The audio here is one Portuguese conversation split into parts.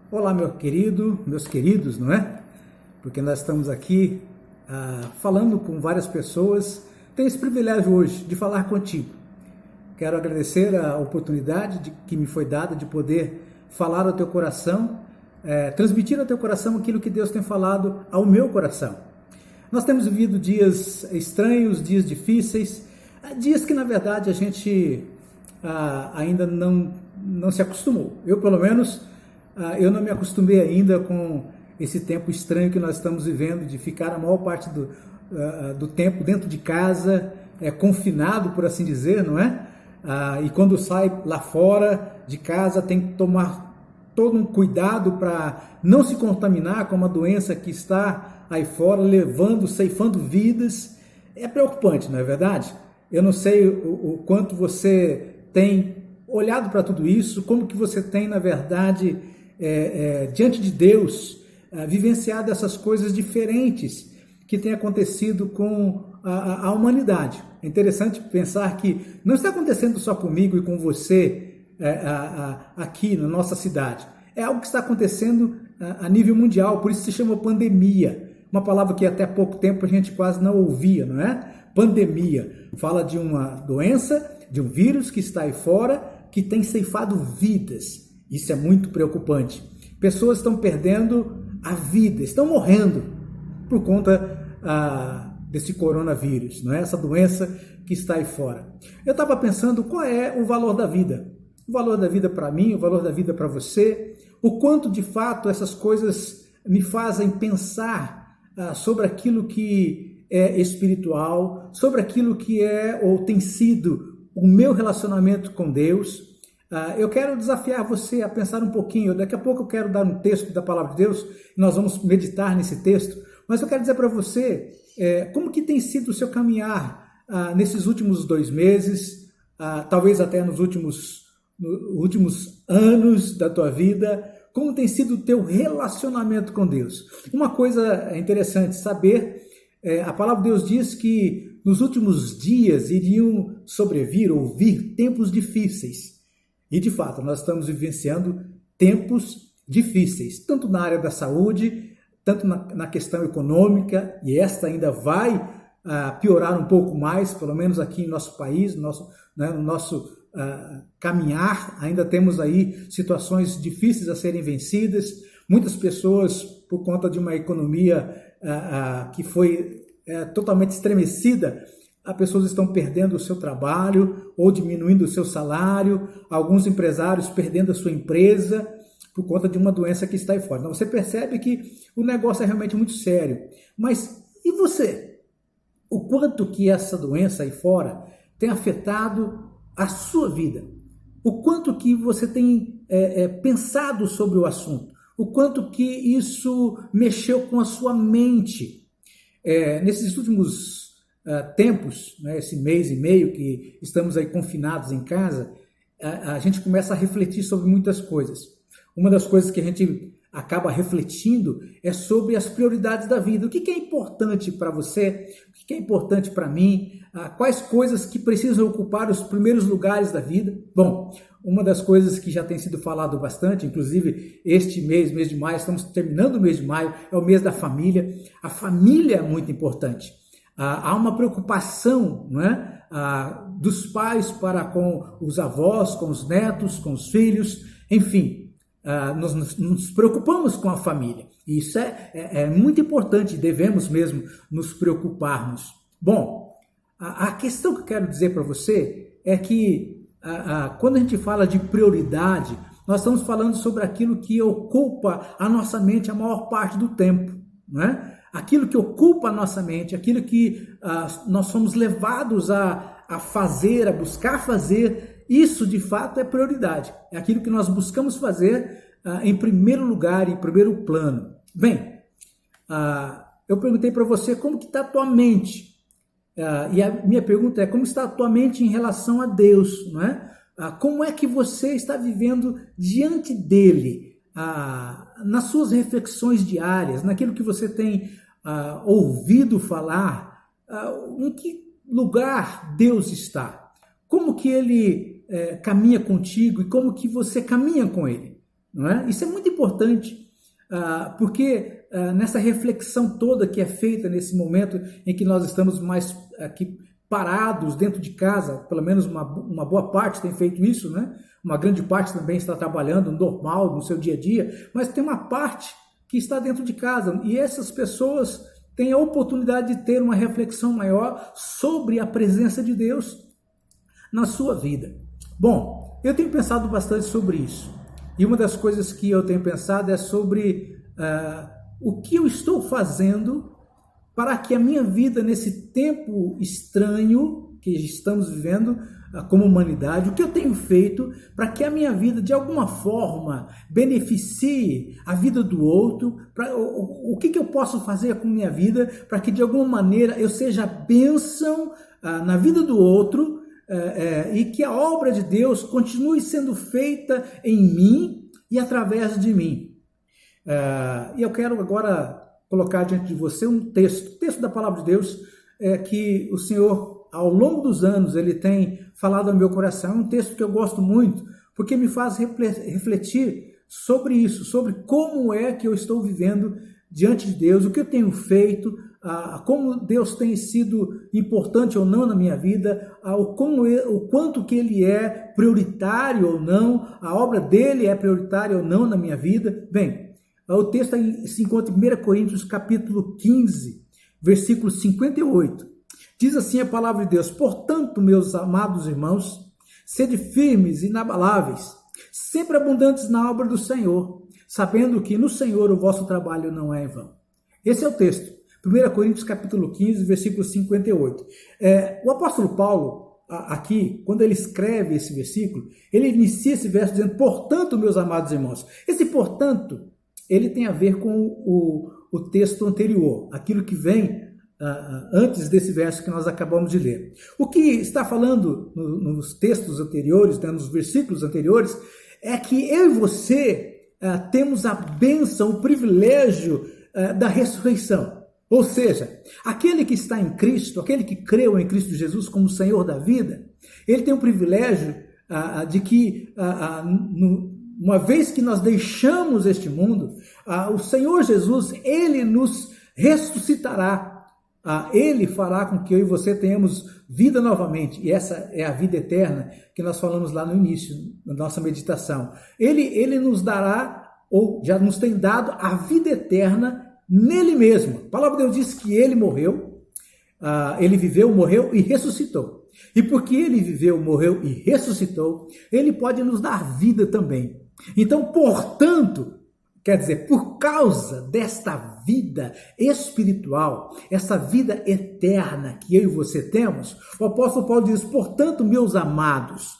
Olá, meus queridos, não é? Porque nós estamos aqui falando com várias pessoas. Tenho esse privilégio hoje de falar contigo. Quero agradecer a oportunidade que me foi dada de poder falar ao teu coração, transmitir ao teu coração aquilo que Deus tem falado ao meu coração. Nós temos vivido dias estranhos, dias difíceis, dias que na verdade a gente ainda não se acostumou. Eu, pelo menos, eu não me acostumei ainda com esse tempo estranho que nós estamos vivendo, de ficar a maior parte do tempo dentro de casa, confinado, por assim dizer, não é? E quando sai lá fora de casa tem que tomar todo um cuidado para não se contaminar com uma doença que está aí fora, ceifando vidas. É preocupante, não é verdade? Eu não sei o quanto você tem olhado para tudo isso, como que você tem, na verdade, diante de Deus, vivenciado essas coisas diferentes que têm acontecido com a humanidade. É interessante pensar que não está acontecendo só comigo e com você aqui na nossa cidade. É algo que está acontecendo a nível mundial, por isso se chama pandemia. Uma palavra que até pouco tempo a gente quase não ouvia, não é? Pandemia. Fala de uma doença, de um vírus que está aí fora, que tem ceifado vidas. Isso é muito preocupante. Pessoas estão perdendo a vida, estão morrendo por conta desse coronavírus, não é? Essa doença que está aí fora. Eu estava pensando qual é o valor da vida. O valor da vida para mim, o valor da vida para você, o quanto de fato essas coisas me fazem pensar sobre aquilo que é espiritual, sobre aquilo que é ou tem sido o meu relacionamento com Deus. Eu quero desafiar você a pensar um pouquinho. Daqui a pouco eu quero dar um texto da Palavra de Deus e nós vamos meditar nesse texto. Mas eu quero dizer para você como que tem sido o seu caminhar nesses últimos 2 meses, talvez até nos últimos anos da tua vida, como tem sido o teu relacionamento com Deus. Uma coisa interessante saber, a Palavra de Deus diz que nos últimos dias iriam vir tempos difíceis. E, de fato, nós estamos vivenciando tempos difíceis, tanto na área da saúde, tanto na questão econômica, e esta ainda vai piorar um pouco mais, pelo menos aqui em nosso país, no nosso caminhar. Ainda temos aí situações difíceis a serem vencidas. Muitas pessoas, por conta de uma economia que foi totalmente estremecida, as pessoas estão perdendo o seu trabalho ou diminuindo o seu salário, alguns empresários perdendo a sua empresa por conta de uma doença que está aí fora. Então você percebe que o negócio é realmente muito sério. Mas e você? O quanto que essa doença aí fora tem afetado a sua vida? O quanto que você tem pensado sobre o assunto? O quanto que isso mexeu com a sua mente? Nesses últimos tempos, né, esse mês e meio que estamos aí confinados em casa, a gente começa a refletir sobre muitas coisas. Uma das coisas que a gente acaba refletindo é sobre as prioridades da vida. O que é importante para você? O que é importante para mim? Quais coisas que precisam ocupar os primeiros lugares da vida? Bom, uma das coisas que já tem sido falado bastante, inclusive este mês de maio, estamos terminando o mês de maio, é o mês da família. A família é muito importante. Há uma preocupação, não é? Dos pais para com os avós, com os netos, com os filhos, enfim. Nós nos preocupamos com a família. Isso é muito importante, devemos mesmo nos preocuparmos. Bom, a questão que eu quero dizer para você é que quando a gente fala de prioridade, nós estamos falando sobre aquilo que ocupa a nossa mente a maior parte do tempo, não é? Aquilo que ocupa a nossa mente, aquilo que nós somos levados a fazer, a buscar fazer, isso de fato é prioridade. É aquilo que nós buscamos fazer em primeiro lugar, em primeiro plano. Bem, eu perguntei para você como que está a tua mente. E a minha pergunta é como está a tua mente em relação a Deus, não é? Como é que você está vivendo diante dele? Nas suas reflexões diárias, naquilo que você tem ouvido falar, em que lugar Deus está? Como que ele caminha contigo e como que você caminha com ele? não é? Isso é muito importante, porque nessa reflexão toda que é feita nesse momento em que nós estamos mais aqui parados dentro de casa, pelo menos uma boa parte tem feito isso, né? Uma grande parte também está trabalhando normal no seu dia a dia, mas tem uma parte que está dentro de casa, e essas pessoas têm a oportunidade de ter uma reflexão maior sobre a presença de Deus na sua vida. Bom, eu tenho pensado bastante sobre isso, e uma das coisas que eu tenho pensado é sobre o que eu estou fazendo para que a minha vida nesse tempo estranho que estamos vivendo como humanidade, o que eu tenho feito para que a minha vida de alguma forma beneficie a vida do outro, o que eu posso fazer com a minha vida para que de alguma maneira eu seja bênção na vida do outro, e que a obra de Deus continue sendo feita em mim e através de mim. E eu quero agora colocar diante de você um texto da palavra de Deus, que o Senhor, ao longo dos anos, ele tem falado ao meu coração. É um texto que eu gosto muito, porque me faz refletir sobre isso, sobre como é que eu estou vivendo diante de Deus, o que eu tenho feito, como Deus tem sido importante ou não na minha vida, o quanto que Ele é prioritário ou não, a obra dele é prioritária ou não na minha vida. Bem, o texto se encontra em 1 Coríntios capítulo 15, versículo 58. Diz assim a palavra de Deus: portanto, meus amados irmãos, sede firmes e inabaláveis, sempre abundantes na obra do Senhor, sabendo que no Senhor o vosso trabalho não é em vão. Esse é o texto, 1 Coríntios capítulo 15, versículo 58. O apóstolo Paulo, aqui, quando ele escreve esse versículo, ele inicia esse verso dizendo: portanto, meus amados irmãos. Esse portanto, ele tem a ver com o texto anterior, aquilo que vem antes desse verso que nós acabamos de ler. O que está falando nos textos anteriores, nos versículos anteriores, é que eu e você temos a bênção, o privilégio da ressurreição. Ou seja, aquele que está em Cristo, aquele que creu em Cristo Jesus como Senhor da vida, ele tem o privilégio de que, uma vez que nós deixamos este mundo, o Senhor Jesus, ele nos ressuscitará. Ele fará com que eu e você tenhamos vida novamente, e essa é a vida eterna que nós falamos lá no início da nossa meditação. Ele nos dará, ou já nos tem dado, a vida eterna nele mesmo. A palavra de Deus diz que ele morreu, ele viveu, morreu e ressuscitou. E porque ele viveu, morreu e ressuscitou, ele pode nos dar vida também. Então, portanto, quer dizer, por causa desta vida espiritual, essa vida eterna que eu e você temos, o apóstolo Paulo diz: portanto, meus amados,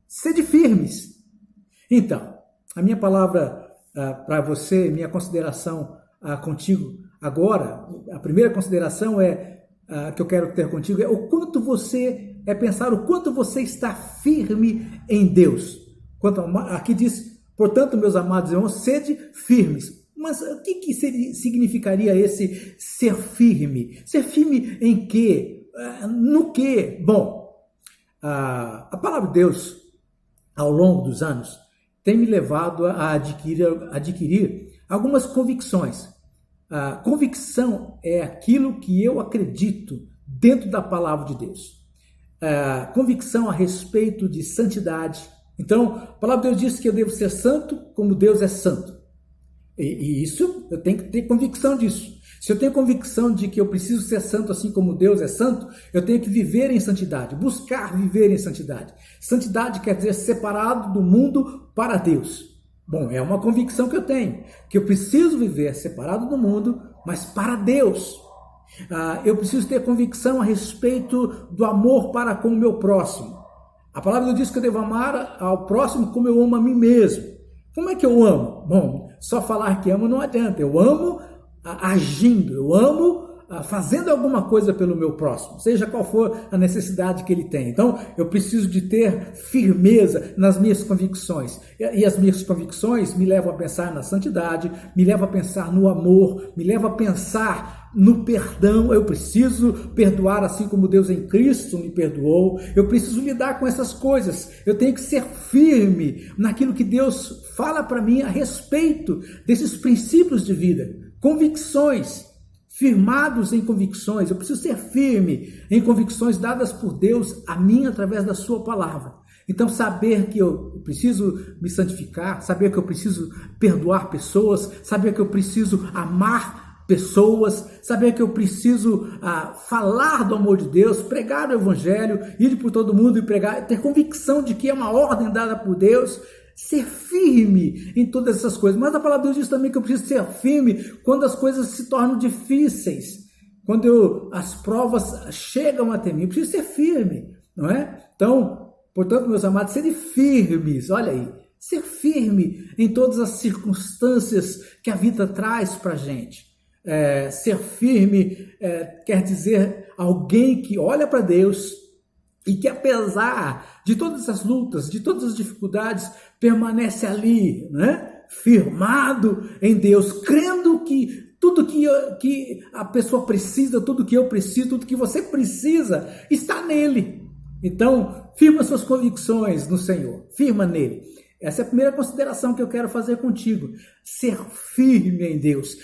sede firmes. Então, a minha palavra para você, minha consideração contigo agora, a primeira consideração que eu quero ter contigo é o quanto você pensar o quanto você está firme em Deus. Aqui diz: portanto, meus amados irmãos, sede firmes. Mas o que significaria esse ser firme? Ser firme em quê? No quê? Bom, a palavra de Deus, ao longo dos anos, tem me levado a adquirir algumas convicções. A convicção é aquilo que eu acredito dentro da palavra de Deus. Convicção a respeito de santidade. Então, a palavra de Deus diz que eu devo ser santo como Deus é santo. E isso, eu tenho que ter convicção disso. Se eu tenho convicção de que eu preciso ser santo assim como Deus é santo, eu tenho que viver em santidade, buscar viver em santidade. Santidade quer dizer separado do mundo para Deus. Bom, é uma convicção que eu tenho, que eu preciso viver separado do mundo, mas para Deus. Eu preciso ter convicção a respeito do amor para com o meu próximo. A palavra diz que eu devo amar ao próximo como eu amo a mim mesmo. Como é que eu amo? Bom, só falar que amo não adianta. Eu amo agindo, eu amo fazendo alguma coisa pelo meu próximo, seja qual for a necessidade que ele tem. Então, eu preciso de ter firmeza nas minhas convicções. E as minhas convicções me levam a pensar na santidade, me levam a pensar no amor, me levam a pensar no perdão, eu preciso perdoar assim como Deus em Cristo me perdoou, eu preciso lidar com essas coisas, eu tenho que ser firme naquilo que Deus fala para mim a respeito desses princípios de vida, convicções, firmados em convicções, eu preciso ser firme em convicções dadas por Deus a mim através da sua palavra. Então, saber que eu preciso me santificar, saber que eu preciso perdoar pessoas, saber que eu preciso amar pessoas, saber que eu preciso falar do amor de Deus, pregar o evangelho, ir por todo mundo e pregar, ter convicção de que é uma ordem dada por Deus, ser firme em todas essas coisas. Mas a palavra de Deus diz também que eu preciso ser firme quando as coisas se tornam difíceis, quando as provas chegam até mim, eu preciso ser firme, não é? Então, portanto, meus amados, serem firmes, olha aí, ser firme em todas as circunstâncias que a vida traz para a gente. Ser firme quer dizer alguém que olha para Deus e que, apesar de todas as lutas, de todas as dificuldades, permanece ali, né? Firmado em Deus, crendo que tudo que a pessoa precisa, tudo que eu preciso, tudo que você precisa, está nele. Então, firma suas convicções no Senhor, firma nele. Essa é a primeira consideração que eu quero fazer contigo, ser firme em Deus.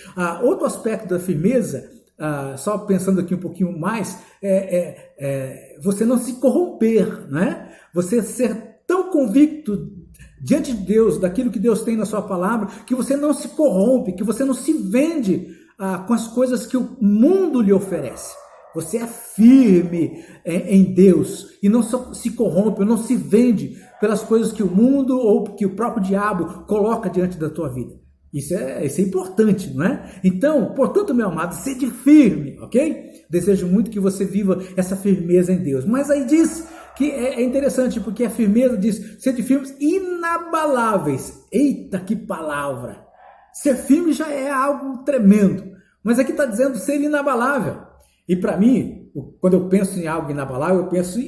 Outro aspecto da firmeza, só pensando aqui um pouquinho mais, você não se corromper, né? Você ser tão convicto diante de Deus, daquilo que Deus tem na sua palavra, que você não se corrompe, que você não se vende com as coisas que o mundo lhe oferece. Você é firme em Deus e não se corrompe, não se vende pelas coisas que o mundo ou que o próprio diabo coloca diante da tua vida. Isso é importante, não é? Então, portanto, meu amado, seja firme, ok? Desejo muito que você viva essa firmeza em Deus. Mas aí diz que é interessante, porque a firmeza diz, seja firmes inabaláveis. Eita, que palavra! Ser firme já é algo tremendo, mas aqui está dizendo ser inabalável. E para mim, quando eu penso em algo inabalável, eu penso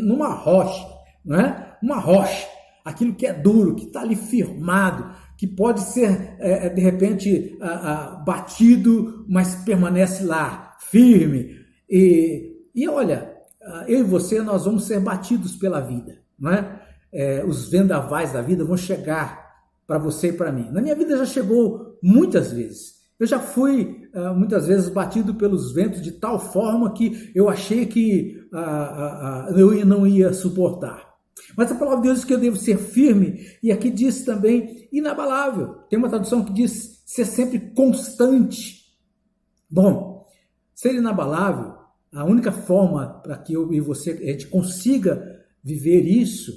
numa rocha, não é? Uma rocha, aquilo que é duro, que está ali firmado, que pode ser, de repente, batido, mas permanece lá, firme. E olha, eu e você, nós vamos ser batidos pela vida, não é? Os vendavais da vida vão chegar para você e para mim. Na minha vida já chegou muitas vezes. Eu já fui muitas vezes batido pelos ventos de tal forma que eu achei que eu não ia suportar. Mas a palavra de Deus diz que eu devo ser firme, e aqui diz também inabalável. Tem uma tradução que diz ser sempre constante. Bom, ser inabalável, a única forma para que eu e você a gente consiga viver isso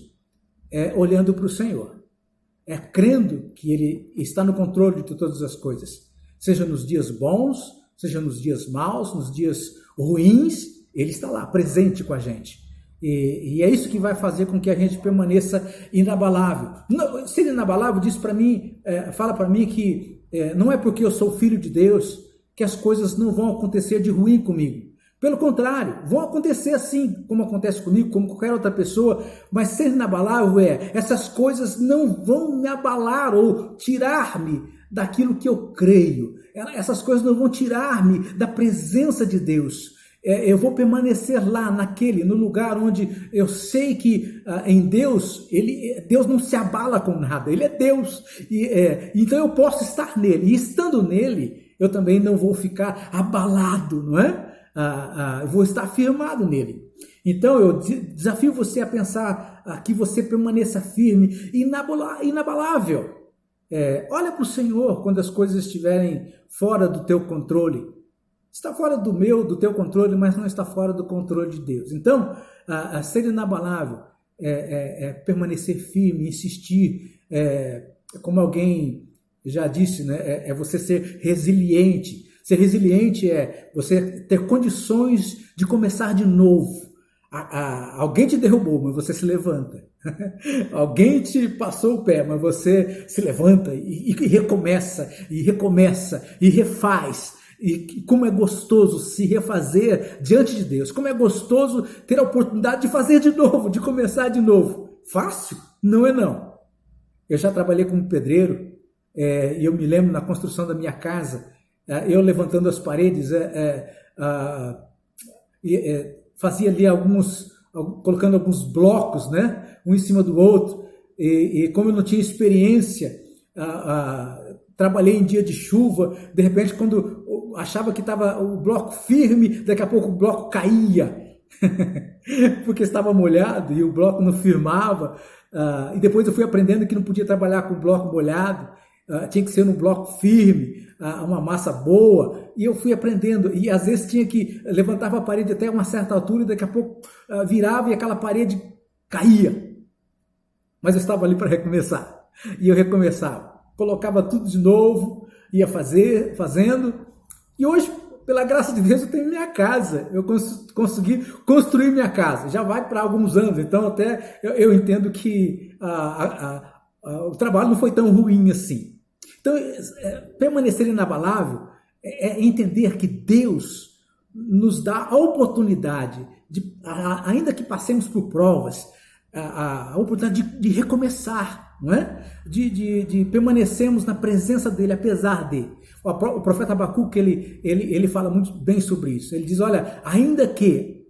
é olhando para o Senhor. É crendo que Ele está no controle de todas as coisas. Seja nos dias bons, seja nos dias maus, nos dias ruins, Ele está lá, presente com a gente. E é isso que vai fazer com que a gente permaneça inabalável. Não, ser inabalável diz para mim, fala para mim que não é porque eu sou filho de Deus que as coisas não vão acontecer de ruim comigo. Pelo contrário, vão acontecer assim, como acontece comigo, como qualquer outra pessoa, mas ser inabalável essas coisas não vão me abalar ou tirar-me daquilo que eu creio. Essas coisas não vão tirar-me da presença de Deus. Eu vou permanecer lá, no lugar onde eu sei que em Deus, Deus não se abala com nada, Ele é Deus. Então eu posso estar nele, e estando nele, eu também não vou ficar abalado, não é? Eu vou estar firmado nele. Então eu desafio você a pensar que você permaneça firme, inabalável. Olha para o Senhor quando as coisas estiverem fora do teu controle. Está fora do teu controle, mas não está fora do controle de Deus. Então, ser inabalável permanecer firme, insistir, como alguém já disse, né? É você ser resiliente. Ser resiliente é você ter condições de começar de novo. Alguém te derrubou, mas você se levanta. Alguém te passou o pé, mas você se levanta e recomeça, e recomeça, e refaz. E como é gostoso se refazer diante de Deus. Como é gostoso ter a oportunidade de fazer de novo, de começar de novo. Fácil? Não é não. Eu já trabalhei como pedreiro, e eu me lembro na construção da minha casa, eu levantando as paredes, fazia ali colocando alguns blocos, né, um em cima do outro, e como eu não tinha experiência, trabalhei em dia de chuva, de repente quando achava que estava o bloco firme, daqui a pouco o bloco caía, porque estava molhado e o bloco não firmava, e depois eu fui aprendendo que não podia trabalhar com bloco molhado, tinha que ser no bloco firme, uma massa boa, e eu fui aprendendo, e às vezes tinha que levantava a parede até uma certa altura e daqui a pouco virava e aquela parede caía, mas eu estava ali para recomeçar, e eu recomeçava, colocava tudo de novo, ia fazendo, e hoje, pela graça de Deus, eu tenho minha casa, eu consegui construir minha casa, já vai para alguns anos, então até eu entendo que o trabalho não foi tão ruim assim. Então, permanecer inabalável é entender que Deus nos dá a oportunidade, ainda que passemos por provas, a oportunidade de recomeçar, não é? De permanecermos na presença dele, apesar de. O profeta Abacuque, ele fala muito bem sobre isso. Ele diz, olha, ainda que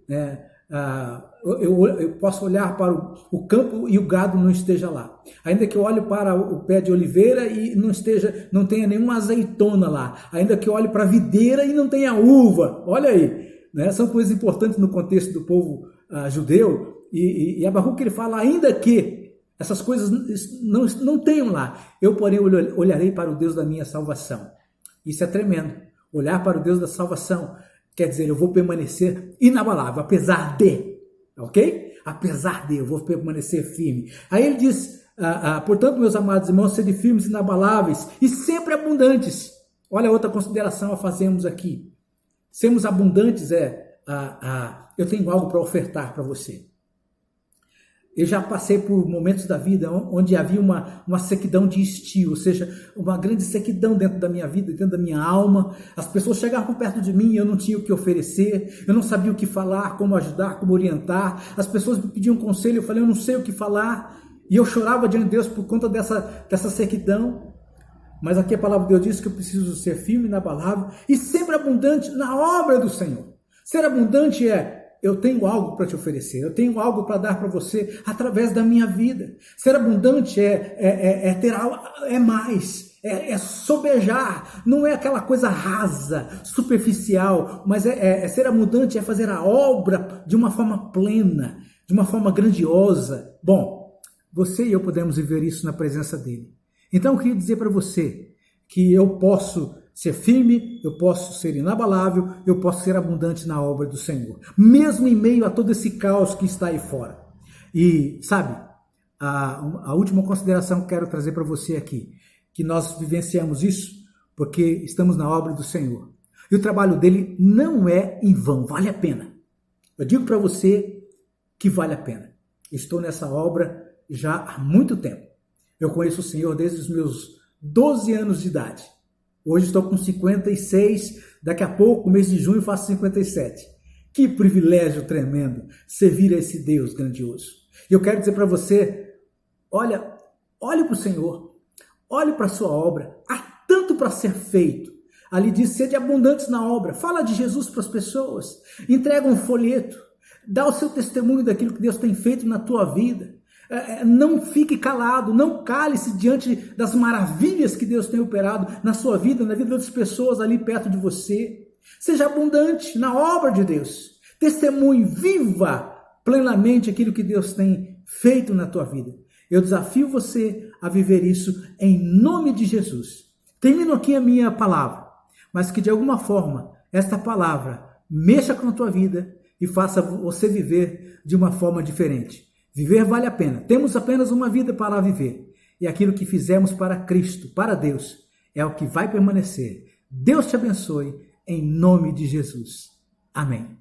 eu possa olhar para o campo e o gado não esteja lá. Ainda que eu olhe para o pé de oliveira e não tenha nenhuma azeitona lá. Ainda que eu olhe para a videira e não tenha uva. Olha aí, né? São coisas importantes no contexto do povo judeu. E Abacuque ele fala, ainda que essas coisas não tenham lá, eu porém olharei para o Deus da minha salvação. Isso é tremendo. Olhar para o Deus da salvação quer dizer, eu vou permanecer inabalável, apesar de, ok? Apesar de, eu vou permanecer firme. Aí ele diz, portanto, meus amados irmãos, sede firmes, inabaláveis e sempre abundantes. Olha outra consideração a fazermos aqui. Sermos abundantes eu tenho algo para ofertar para você. Eu já passei por momentos da vida onde havia uma sequidão de estio, ou seja, uma grande sequidão dentro da minha vida, dentro da minha alma. As pessoas chegavam perto de mim e eu não tinha o que oferecer, eu não sabia o que falar, como ajudar, como orientar. As pessoas me pediam conselho, eu falei, eu não sei o que falar. E eu chorava diante de Deus por conta dessa sequidão. Mas aqui a palavra de Deus diz que eu preciso ser firme, inabalável e sempre abundante na obra do Senhor. Ser abundante eu tenho algo para te oferecer, eu tenho algo para dar para você através da minha vida. Ser abundante ter algo, mais, sobejar, não é aquela coisa rasa, superficial, mas ser abundante, fazer a obra de uma forma plena, de uma forma grandiosa. Bom, você e eu podemos viver isso na presença dele. Então eu queria dizer para você que eu posso ser firme, eu posso ser inabalável, eu posso ser abundante na obra do Senhor, mesmo em meio a todo esse caos que está aí fora. E, sabe, a última consideração que quero trazer para você aqui, que nós vivenciamos isso porque estamos na obra do Senhor. E o trabalho dele não é em vão, vale a pena. Eu digo para você que vale a pena. Estou nessa obra já há muito tempo. Eu conheço o Senhor desde os meus 12 anos de idade. Hoje estou com 56, daqui a pouco, mês de junho, faço 57. Que privilégio tremendo servir a esse Deus grandioso. E eu quero dizer para você, olhe para o Senhor, olhe para a sua obra, há tanto para ser feito. Ali diz, sede abundantes na obra, fala de Jesus para as pessoas, entrega um folheto, dá o seu testemunho daquilo que Deus tem feito na tua vida. Não fique calado, não cale-se diante das maravilhas que Deus tem operado na sua vida, na vida das pessoas ali perto de você. Seja abundante na obra de Deus. Testemunhe, viva plenamente aquilo que Deus tem feito na tua vida. Eu desafio você a viver isso em nome de Jesus. Termino aqui a minha palavra, mas que de alguma forma esta palavra mexa com a tua vida e faça você viver de uma forma diferente. Viver vale a pena. Temos apenas uma vida para viver. E aquilo que fizemos para Cristo, para Deus, é o que vai permanecer. Deus te abençoe, em nome de Jesus. Amém.